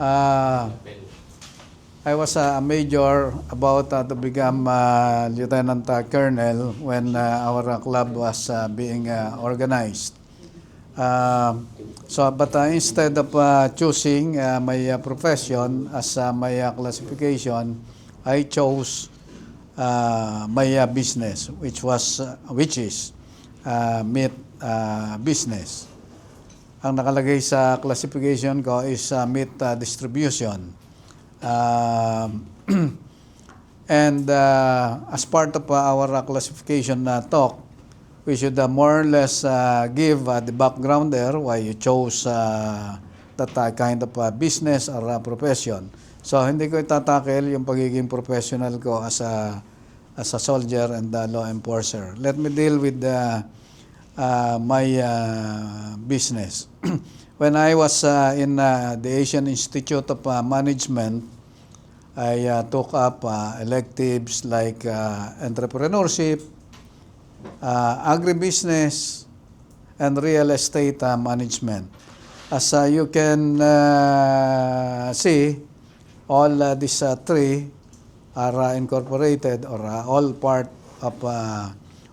Uh, I was a major about to become lieutenant colonel when our club was being organized. Instead of choosing my profession as my classification, I chose my business, which is meat business. Ang nakalagay sa classification ko is meat distribution. And as part of our classification talk, we should more or less give the background there why you chose that kind of business or profession. So hindi ko itatakel yung pagiging professional ko as a soldier and law enforcer. Let me deal with my business. When I was in the Asian Institute of Management, I took up electives like entrepreneurship, agribusiness, and real estate management. As you can see, all these three are incorporated or all part of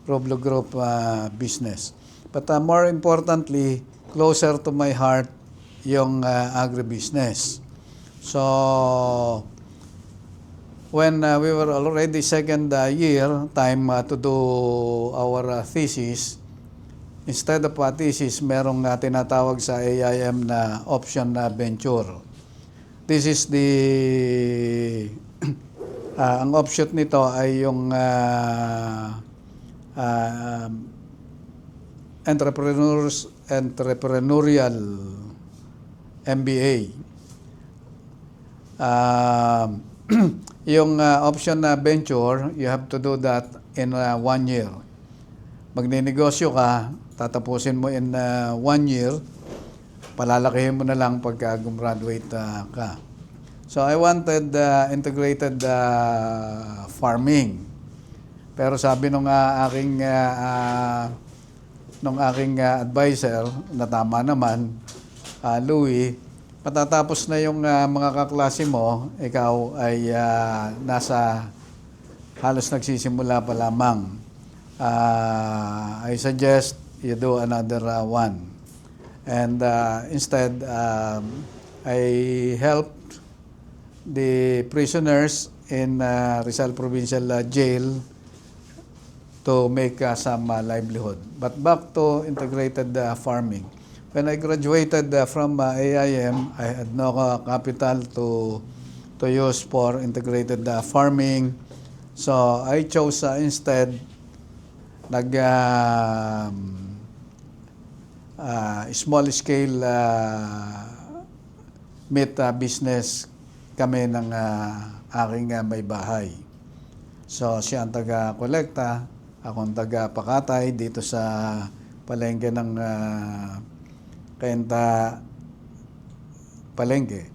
Roblo Group business. But more importantly, closer to my heart yung agribusiness. So, when we were already second year, time to do our thesis, instead of thesis, merong tinatawag sa AIM na option na venture. This is the, ang offshoot nito ay yung entrepreneurial MBA. Yung option na venture, you have to do that in 1 year. Magninegosyo ka, tatapusin mo in 1 year, palalakihin mo na lang pagka gumraduate ka. So I wanted integrated farming. Pero sabi nung aking advisor, na tama naman, Louie, matatapos na yung mga kaklase mo, ikaw ay nasa halos nagsisimula pa lamang. I suggest you do another one. And instead, I helped the prisoners in Rizal Provincial Jail to make some livelihood. But back to integrated farming. When I graduated from AIM, I had no capital to use for integrated farming. So I chose instead small scale meat business kami ng aking may bahay. So siya ang taga-kolekta, ako ang taga-pakatay dito sa palengke ng Kenta palengke.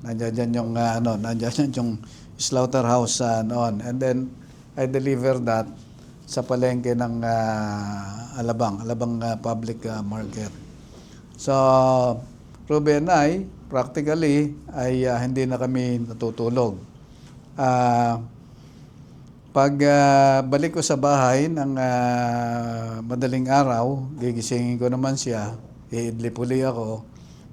Nandiyan yung nandiyan yung slaughterhouse noon. And then I deliver that sa palengke ng Alabang public market. So Ruben and I practically ay hindi na kami natutulog. Pag balik ko sa bahay ng madaling araw, gigisingin ko naman siya, iidlip uli ako,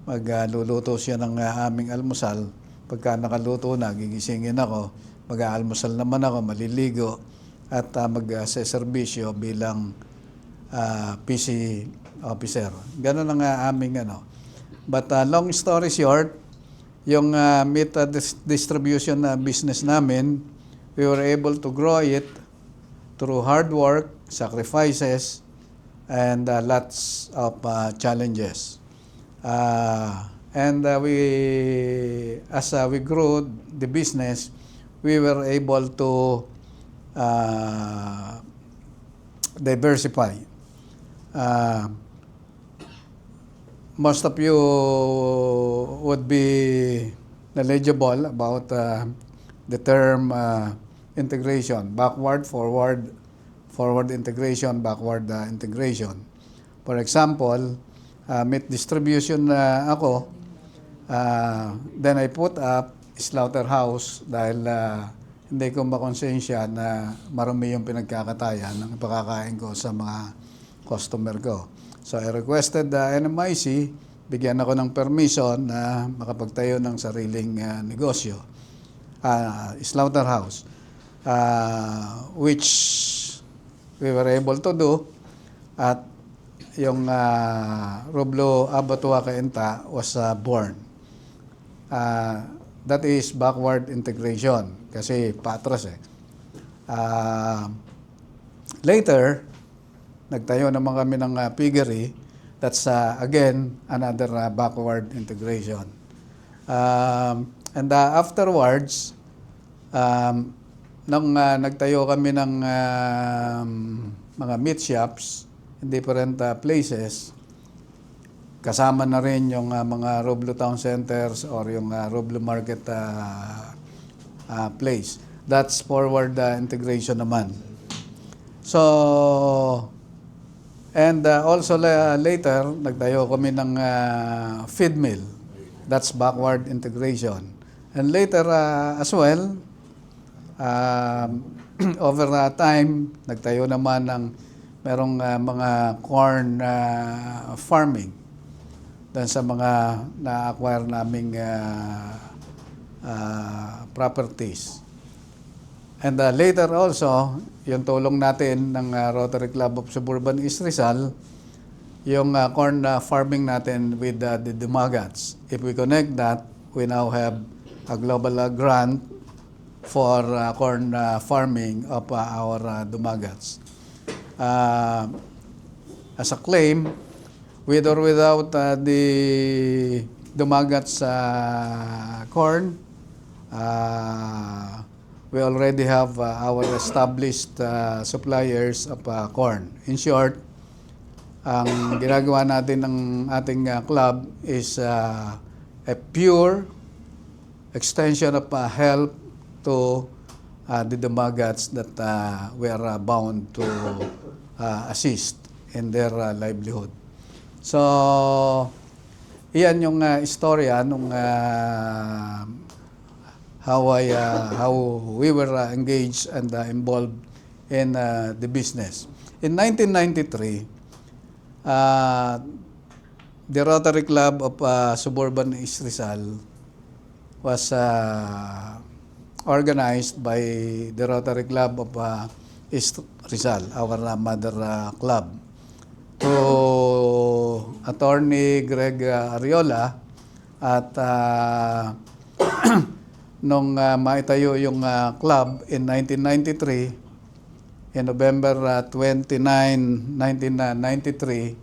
magluluto siya ng aming almusal. Pagka nakaluto na, gigisingin ako, mag-aalmusal naman ako, maliligo, at mag-serbisyo bilang PC officer. Ganun ang aming But long story short, yung meat distribution business namin, we were able to grow it through hard work, sacrifices, and lots of challenges. As we grew the business, we were able to diversify. Most of you would be knowledgeable about the term integration, backward, forward integration, backward integration. For example, meat distribution ako, Then I put up slaughterhouse dahil hindi ko makonsensya na marami yung pinagkakatayan ng pakakain ko sa mga customer ko. So I requested the NMIC, bigyan ako ng permission na makapagtayo ng sariling negosyo, slaughterhouse, which we were able to do. At yung Roblo Abattoir Cainta was born. That is backward integration kasi patras eh. Later, nagtayo naman kami ng piggery. That's again another backward integration. And afterwards, nung nagtayo kami ng mga meat shops in different places, kasama na rin yung mga Roblo Town Centers or yung Roblo Market place. That's forward integration naman. So, and also later, nagtayo kami ng feed mill. That's backward integration. And later as well, over time, nagtayo naman ng merong mga corn farming dan sa mga na-acquire naming properties. And later also, yung tulong natin ng Rotary Club of Suburban East Rizal, yung corn farming natin with the Dumagats. If we connect that, we now have a global grant for corn farming of our Dumagats. As a claim, with or without the Dumagats corn, we already have our established suppliers of corn. In short, ang ginagawa natin ng ating club is a pure extension of help to the Dumagats that we are bound to assist in their livelihood. So, iyan yung istorya nung how we were engaged and involved in the business. In 1993, the Rotary Club of Suburban East Rizal was organized by the Rotary Club of East Rizal, our mother club, to Attorney Greg Ariola. At nung maitayo yung club in 1993, in November 29, 1993,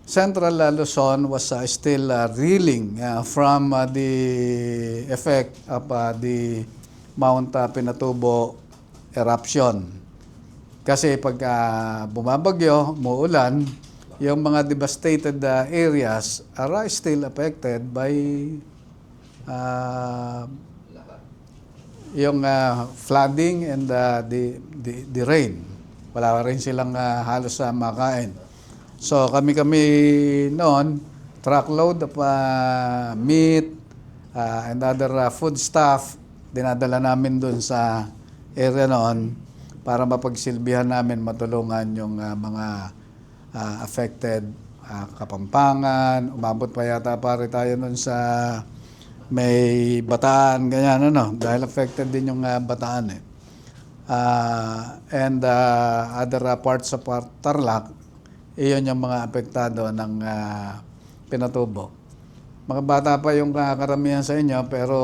Central Luzon was still reeling from the effect of the Mount Pinatubo eruption. Kasi pag bumabagyo, umuulan, yung mga devastated areas are still affected by yung flooding and the rain. Wala rin silang halos makain. So kami noon, truckload of meat and other food stuff, dinadala namin dun sa area noon para mapagsilbihan namin, matulungan yung mga affected Kapampangan. Umabot pa yata pare tayo noon sa may Bataan, ganyan dahil affected din yung Bataan eh. And other parts of Tarlac, iyon yung mga apektado ng Pinatubo. Mga bata pa yung karamihan sa inyo, pero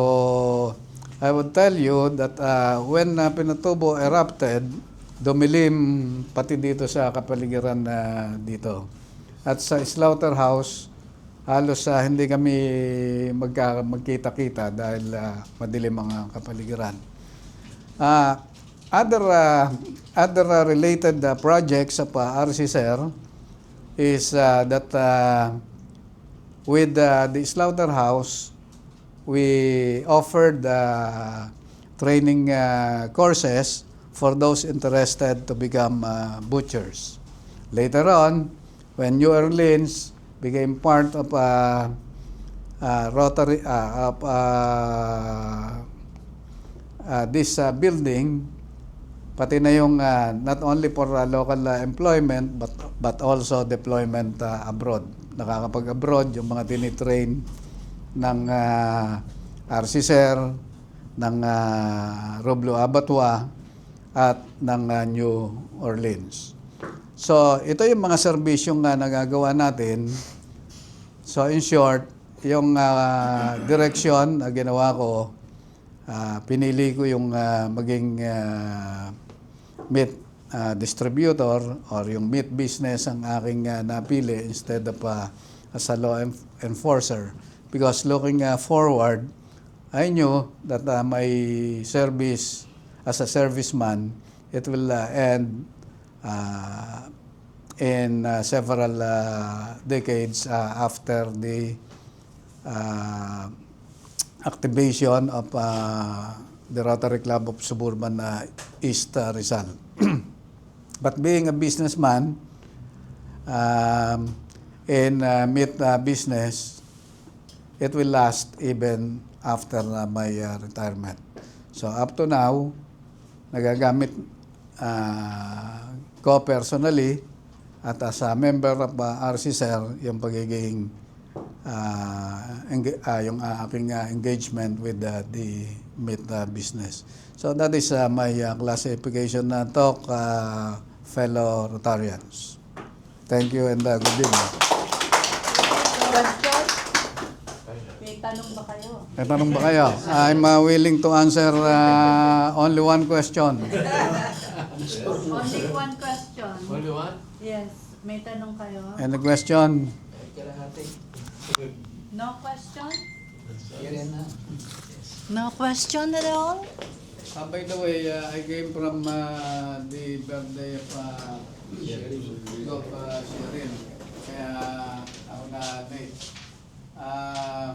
I would tell you that when Pinatubo erupted, dumilim pati dito sa kapaligiran dito. At sa slaughterhouse, halos hindi kami magkita-kita dahil madilim ang kapaligiran. Other related projects of RCSR is that with the slaughterhouse, we offered training courses for those interested to become butchers. Later on, when New Orleans became part of Rotary this building, pati na yung not only for local employment but also deployment abroad. Nakakapag-abroad yung mga tinitrain ng RCSER, ng Roblo Abattoir at ng New Orleans. So, ito yung mga serbisyong nagagawa natin. So, in short, yung direksyon na ginawa ko, pinili ko yung maging meat distributor or yung meat business ang aking napili instead of as a law enforcer. Because looking forward, I knew that my service as a serviceman, it will end in several decades after the activation of the Rotary Club of Suburban East Rizal. But being a businessman in meat business, it will last even after my retirement. So up to now, nagagamit ko personally at as a member of RCSER yung pagiging yung aking engagement with the meat business. So that is my classification na talk, fellow Rotarians. Thank you and good evening. Question? May tanong ba kayo? May tanong ba kayo? I'm willing to answer only one question. Only one question. Only one? Yes. May tanong kayo? Any question? No question? No question at all? By the way, I came from the birthday of Cheryl.